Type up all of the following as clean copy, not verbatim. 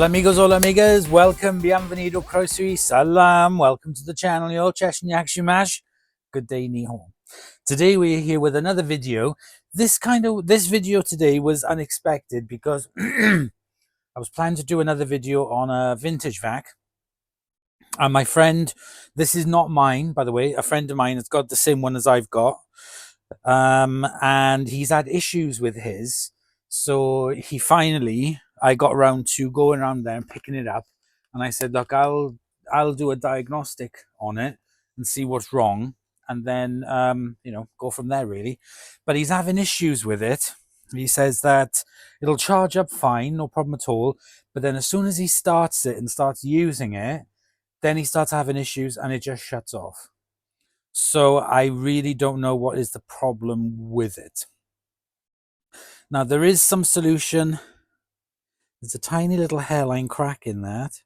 Hola amigos, hola amigas, welcome, bienvenido, croeso, salam, welcome to the channel, yo, Cheshire Shimash, good day, ni hao. Today we are here with another video. This video today was unexpected because I was planning to do another video on a vintage vac. And my friend, this is not mine, by the way, a friend of mine has got the same one as I've got. And he's had issues with his. So I got around to going around there and picking it up. And I said, look, I'll do a diagnostic on it and see what's wrong. And then, go from there really. But he's having issues with it. He says that it'll charge up fine, no problem at all. But then as soon as he starts it and starts using it, then he starts having issues and it just shuts off. So I really don't know what is the problem with it. Now there is some solution. There's a tiny little hairline crack in that.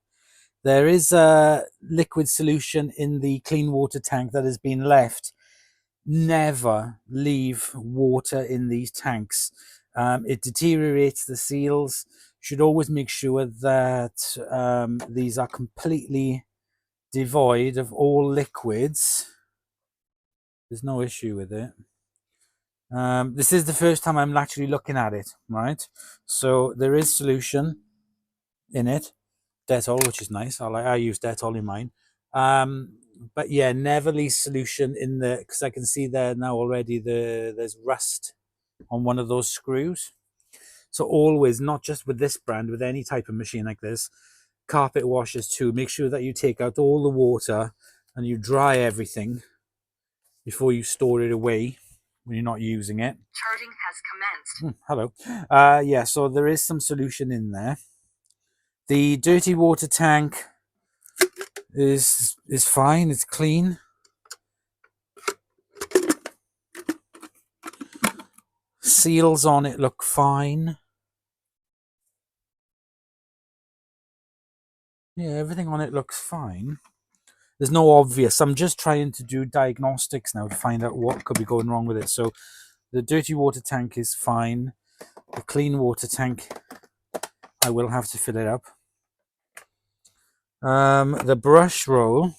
There is a liquid solution in the clean water tank that has been left. Never leave water in these tanks. It deteriorates the seals. Should always make sure that these are completely devoid of all liquids. There's no issue with it. This is the first time I'm actually looking at it, right? So there is solution in it, Dettol, which is nice. I use Dettol in mine. But yeah, never leave solution in the, because I can see there now already there's rust on one of those screws. So always, not just with this brand, with any type of machine like this, carpet washers too, make sure that you take out all the water and you dry everything before you store it away when you're not using it. Charging has commenced. Hello. Yeah, so there is some solution in there. The dirty water tank is fine, it's clean. Seals on it look fine. Yeah, everything on it looks fine. There's no obvious. I'm just trying to do diagnostics now to find out what could be going wrong with it. So the dirty water tank is fine. The clean water tank, I will have to fill it up. The brush roll,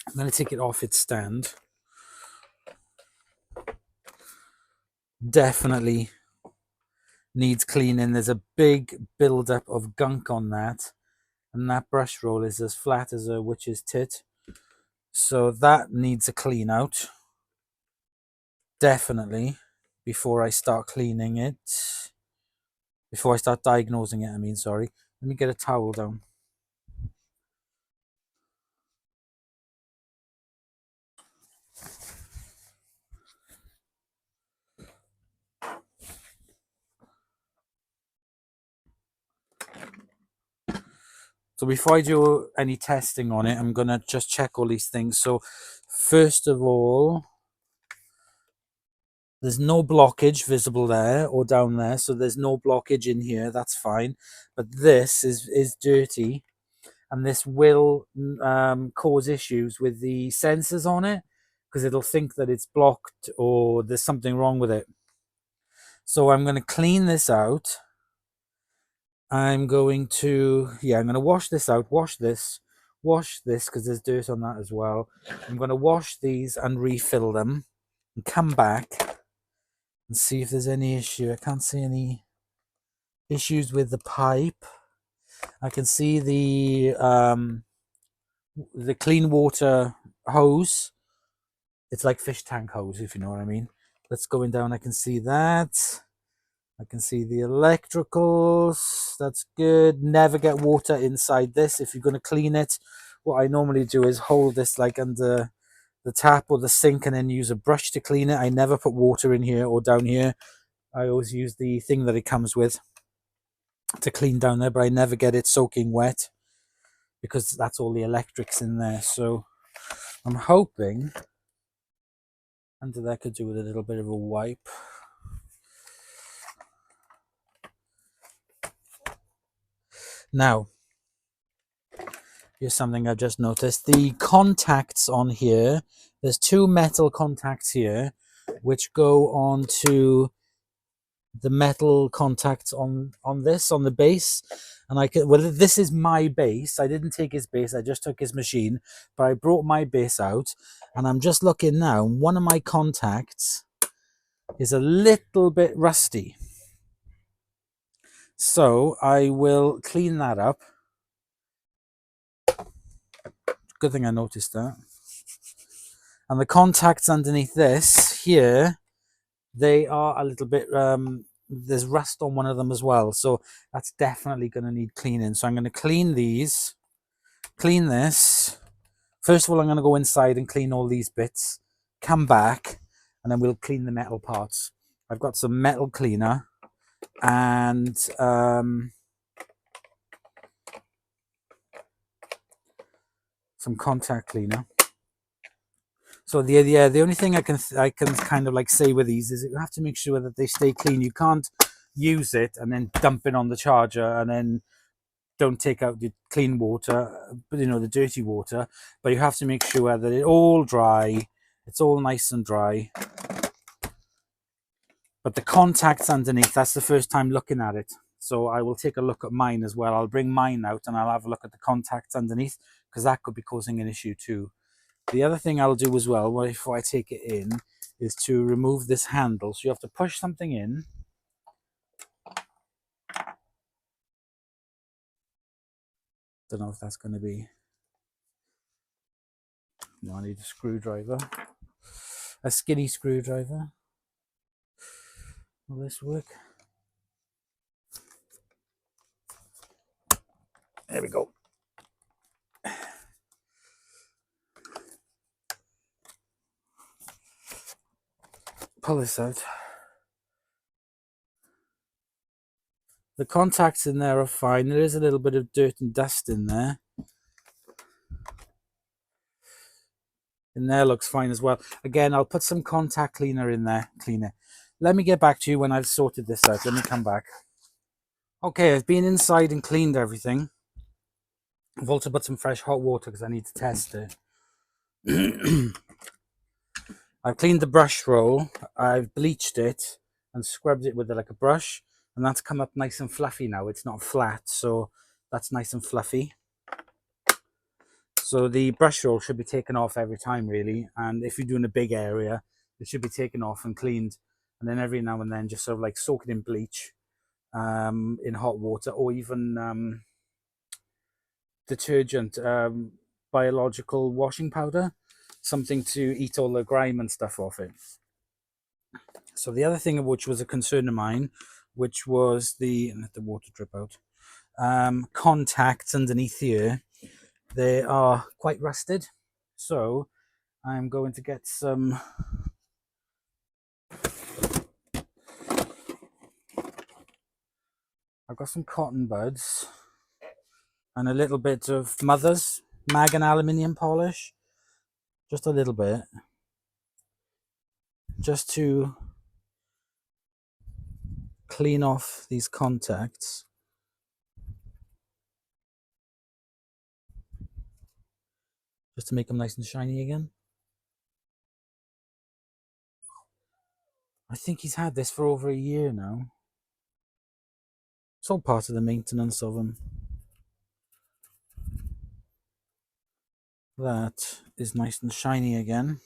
I'm going to take it off its stand. Definitely needs cleaning. There's a big build-up of gunk on that. And that brush roll is as flat as a witch's tit. So that needs a clean out. Definitely. Before I start cleaning it. Before I start diagnosing it, I mean, sorry. Let me get a towel down. So before I do any testing on it, I'm going to just check all these things. So first of all, there's no blockage visible there or down there. So there's no blockage in here. That's fine. But this is dirty. And this will cause issues with the sensors on it. Because it'll think that it's blocked or there's something wrong with it. So I'm going to clean this out. I'm going to wash this out, wash this because there's dirt on that as well. I'm going to wash these and refill them and come back and see if there's any issue. I can't see any issues with the pipe. I can see the clean water hose. It's like fish tank hose, if you know what I mean. That's going down. I can see that. I can see the electricals. That's good. Never get water inside this if you're going to clean it. What I normally do is hold this like under the tap or the sink and then use a brush to clean it. I never put water in here or down here. I always use the thing that it comes with to clean down there, but I never get it soaking wet because that's all the electrics in there. So I'm hoping under there could do with a little bit of a wipe. Now, here's something I've just noticed. The contacts on here, there's two metal contacts here, which go on to the metal contacts on the base, and I can, well, this is my base. I didn't take his base, I just took his machine, but I brought my base out, and I'm just looking now, one of my contacts is a little bit rusty, so I will clean that up. Good thing I noticed that. And the contacts underneath this here, they are a little bit there's rust on one of them as well, so that's definitely going to need cleaning. So I'm going to clean these, clean this. First of all, I'm going to go inside and clean all these bits, come back, and then we'll clean the metal parts. I've got some metal cleaner and some contact cleaner. So the only thing I can kind of like say with these is that you have to make sure that they stay clean. You can't use it and then dump it on the charger and then don't take out the clean water, but the dirty water. But you have to make sure that it's all dry, it's all nice and dry. But the contacts underneath, that's the first time looking at it. So I will take a look at mine as well. I'll bring mine out and I'll have a look at the contacts underneath, because that could be causing an issue too. The other thing I'll do as well, before I take it in, is to remove this handle. So you have to push something in. Don't know if that's going to be... No, I need a screwdriver. A skinny screwdriver. Will this work? There we go. Pull this out. The contacts in there are fine. There is a little bit of dirt and dust in there. In there looks fine as well. Again, I'll put some contact cleaner in there. Let me get back to you when I've sorted this out. Let me come back. Okay, I've been inside and cleaned everything. I've also put some fresh hot water because I need to test it. I've cleaned the brush roll. I've bleached it and scrubbed it with like a brush, and that's come up nice and fluffy now. It's not flat, so that's nice and fluffy. So the brush roll should be taken off every time really, and if you're doing a big area, it should be taken off and cleaned, and then every now and then just sort of like soak it in bleach, in hot water, or even detergent, biological washing powder, something to eat all the grime and stuff off it. So the other thing which was a concern of mine, which was let the water drip out, contacts underneath here, they are quite rusted. So I'm going to get some I've got some cotton buds and a little bit of Mother's mag and aluminium polish, just a little bit, just to clean off these contacts. Just to make them nice and shiny again. I think he's had this for over a year now. It's all part of the maintenance of them. That is nice and shiny again.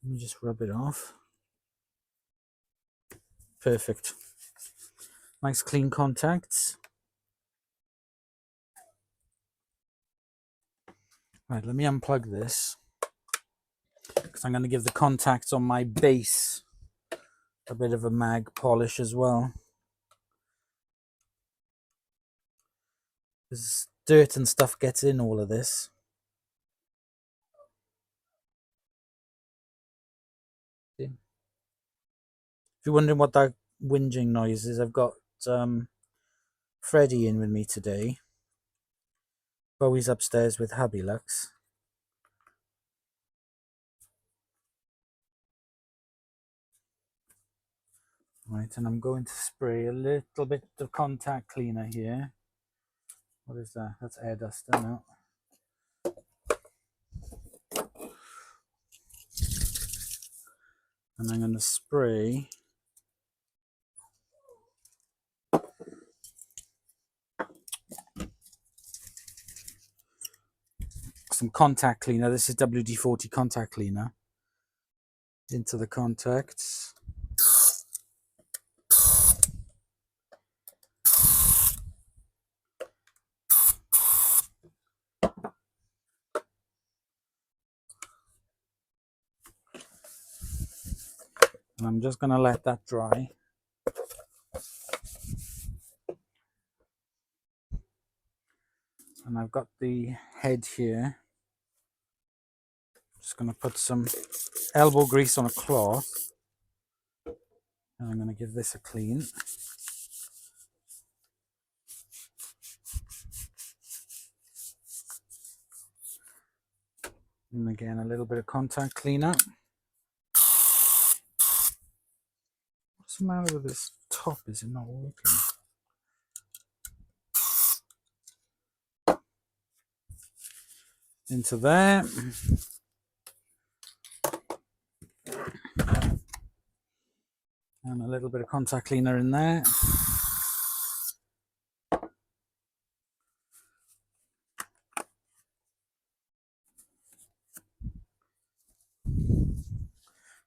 Let me just rub it off. Perfect. Nice clean contacts. Right, let me unplug this, because I'm going to give the contacts on my base a bit of a mag polish as well. Because dirt and stuff gets in all of this. See? If you're wondering what that whinging noise is, I've got Freddie in with me today. Bowie's upstairs with Hubby Lux. Right, and I'm going to spray a little bit of contact cleaner here. What is that? That's air duster now. And I'm going to spray some contact cleaner. This is WD-40 contact cleaner. Into the contacts. And I'm just going to let that dry. And I've got the head here. Just going to put some elbow grease on a cloth. And I'm going to give this a clean. And again, a little bit of contact cleaner. What's the matter with this top? Is it not working? Into there. And a little bit of contact cleaner in there.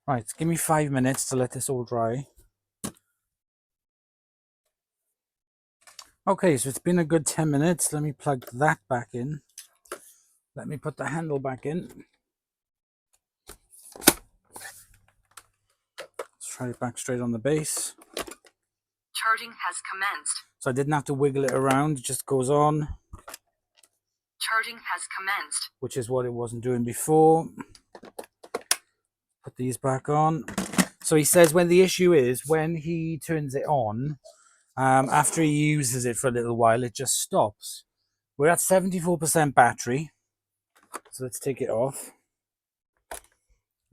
Right, give me 5 minutes to let this all dry. Okay, so it's been a good 10 minutes. Let me plug that back in. Let me put the handle back in. Let's try it back straight on the base. Charging has commenced. So I didn't have to wiggle it around, it just goes on. Charging has commenced. Which is what it wasn't doing before. Put these back on. So he says when the issue is, when he turns it on, after he uses it for a little while, it just stops. We're at 74% battery. So let's take it off.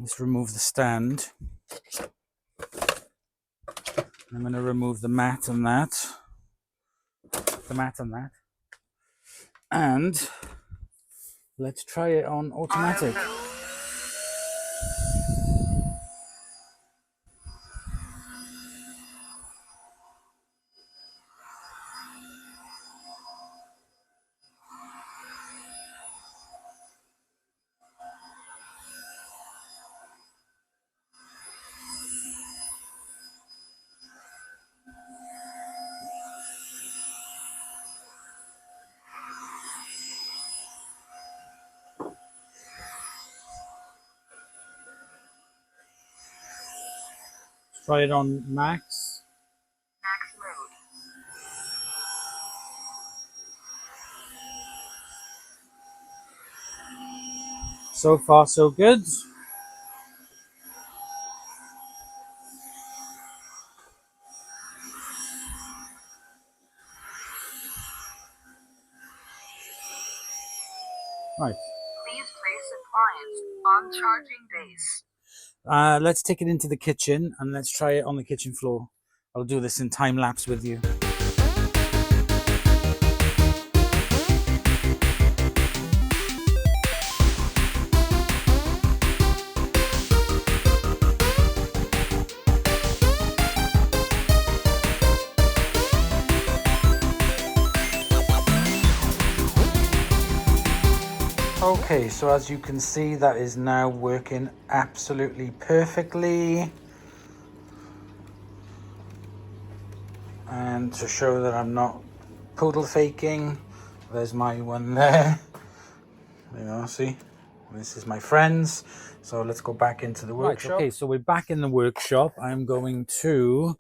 Let's remove the stand. I'm going to remove the mat and that. And let's try it on automatic. Try it on max. Max mode. So far, so good. Right. Please place appliance on charging base. Let's take it into the kitchen and let's try it on the kitchen floor. I'll do this in time lapse with you. Okay, so as you can see, that is now working absolutely perfectly. And to show that I'm not poodle faking, there's my one there. You know, see? This is my friends. So let's go back into the workshop. Right, okay, so we're back in the workshop. I'm going to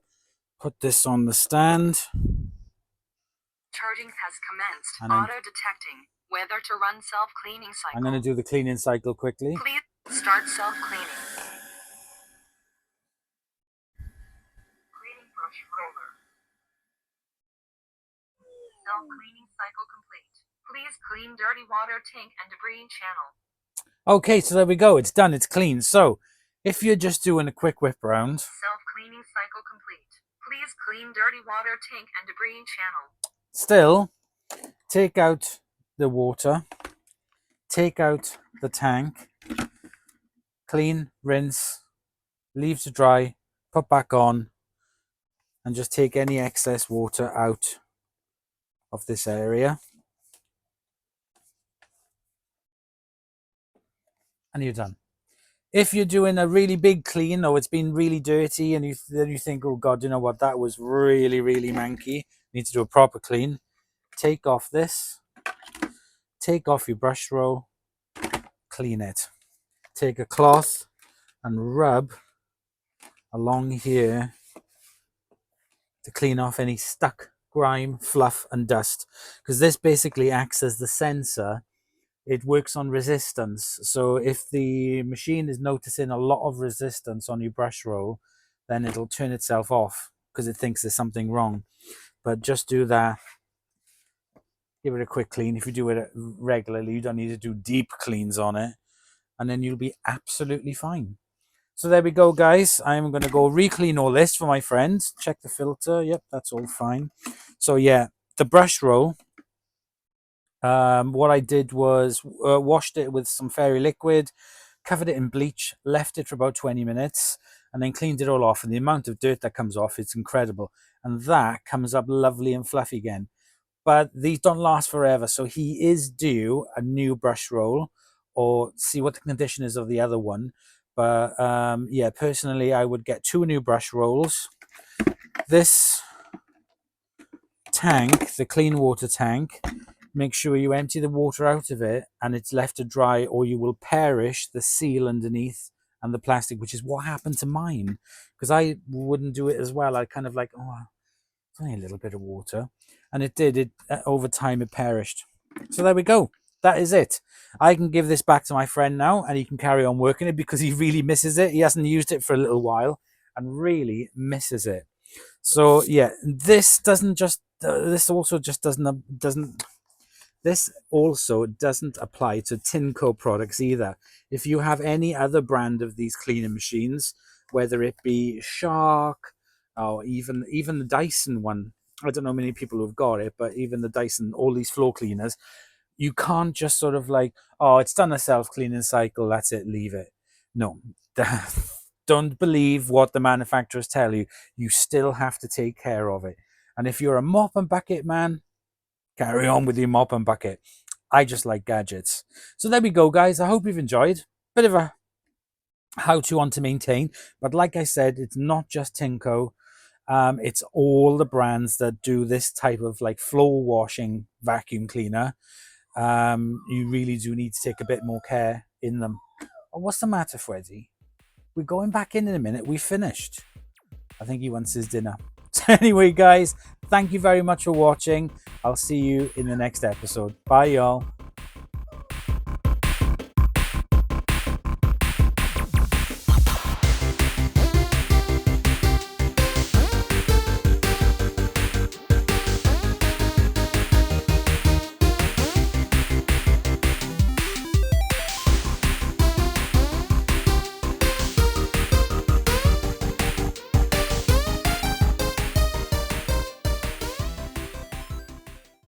put this on the stand. Charging has commenced. Auto-detecting whether to run self-cleaning cycle. I'm going to do the cleaning cycle quickly. Please start self-cleaning. Cleaning brush roller. Self-cleaning cycle complete. Please clean dirty water tank and debris channel. Okay, so there we go. It's done. It's clean. So if you're just doing a quick whip round. Self-cleaning cycle complete. Please clean dirty water tank and debris channel. Still, take out the water, take out the tank, clean, rinse, leave to dry, put back on, and just take any excess water out of this area. and you're done. If you're doing a really big clean or it's been really dirty and then you think, oh God, you know what, that was really, really manky, you need to do a proper clean, take off this, take off your brush roll, clean it. Take a cloth and rub along here to clean off any stuck grime, fluff and dust, because this basically acts as the sensor. It works on resistance. So if the machine is noticing a lot of resistance on your brush roll, then it'll turn itself off because it thinks there's something wrong. But just do that. Give it a quick clean. If you do it regularly, you don't need to do deep cleans on it. And then you'll be absolutely fine. So there we go, guys. I'm going to go re-clean all this for my friends. Check the filter. Yep, that's all fine. So yeah, the brush roll. What I did was washed it with some fairy liquid, covered it in bleach, left it for about 20 minutes, and then cleaned it all off. And the amount of dirt that comes off, it's incredible. And that comes up lovely and fluffy again. But these don't last forever. So he is due a new brush roll, or see what the condition is of the other one. But yeah, personally, I would get 2 new brush rolls. This tank, the clean water tank, make sure you empty the water out of it and it's left to dry, or you will perish the seal underneath and the plastic, which is what happened to mine. Because I wouldn't do it as well. I kind of like, oh, it's only a little bit of water. And it did. It over time, it perished. So there we go. That is it. I can give this back to my friend now and he can carry on working it because he really misses it. He hasn't used it for a little while and really misses it. So yeah, this doesn't just this also just doesn't this also doesn't apply to Tineco products either. If you have any other brand of these cleaning machines, whether it be Shark or even the Dyson one, I don't know many people who've got it, but even the Dyson, all these floor cleaners, you can't just sort of like, oh, it's done a self-cleaning cycle, that's it, leave it. No. Don't believe what the manufacturers tell you. You still have to take care of it. And if you're a mop and bucket man, carry on with your mop and bucket. I just like gadgets. So there we go, guys. I hope you've enjoyed. Bit of a how-to on to maintain. But like I said, it's not just Tineco. It's all the brands that do this type of like floor washing vacuum cleaner. You really do need to take a bit more care in them. Oh, what's the matter, Freddie? We're going back in a minute. We finished. I think he wants his dinner. So anyway, guys, thank you very much for watching. I'll see you in the next episode. Bye, y'all.